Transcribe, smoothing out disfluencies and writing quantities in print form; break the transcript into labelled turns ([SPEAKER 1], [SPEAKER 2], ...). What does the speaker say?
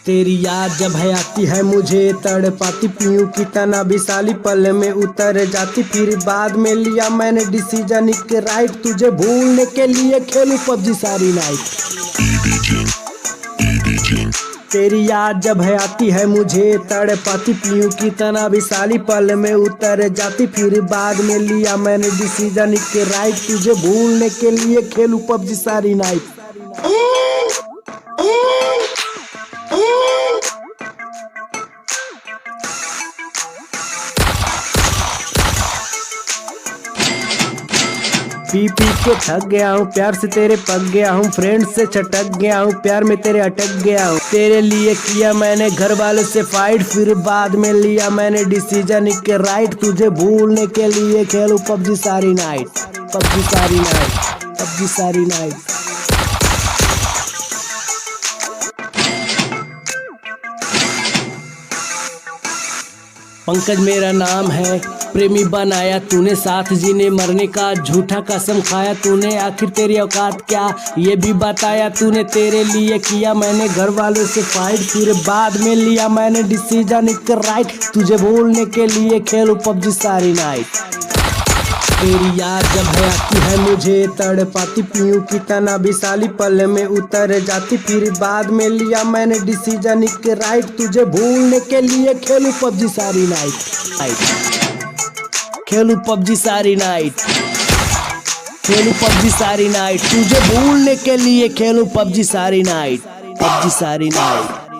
[SPEAKER 1] तेरी याद जब है आती है मुझे तड़पाती, पीऊं की तना विशाली पल में उतर जाती। फिर बाद में लिया मैंने डिसीजन एक राइट, तुझे भूलने के लिए खेलूं पबजी सारी नाइट। तेरी याद जब है आती है मुझे तड़पाती, पीऊं की तना विशाली पल में उतर जाती। फिर बाद में लिया मैंने डिसीजन एक राइट, तुझे भूलने के लिए खेलूं पबजी सारी नाइट। पी पी के थक गया हूँ, प्यार से तेरे पक गया हूँ, फ्रेंड से छटक गया हूँ, प्यार में तेरे अटक गया हूँ। तेरे लिए किया मैंने घर वाले से फाइट, फिर बाद में लिया मैंने डिसीजन के राइट, तुझे भूलने के लिए खेलूं पबजी सारी नाइट। पबजी सारी नाइट, पबजी सारी नाइट। पंकज मेरा नाम है, प्रेमी बनाया तूने, साथ जीने मरने का झूठा कसम खाया तूने। आखिर तेरी औकात क्या ये भी बताया तूने। तेरे लिए किया मैंने घर वालों से फाइट, फिर बाद में लिया मैंने डिसीजन एक राइट, तुझे भूलने के लिए खेलूं पबजी सारी नाइट। तेरी याद जब है आती है मुझे तड़पाती, पीऊं की तना विशाली पल में उतर जाती। फिर बाद में लिया मैंने डिसीजन एक राइट, तुझे भूलने के लिए खेलूं पबजी सारी नाइट। खेलूं पबजी सारी नाइट, खेलूं पबजी सारी नाइट, तुझे भूलने के लिए खेलूं पबजी सारी नाइट। पबजी सारी नाइट।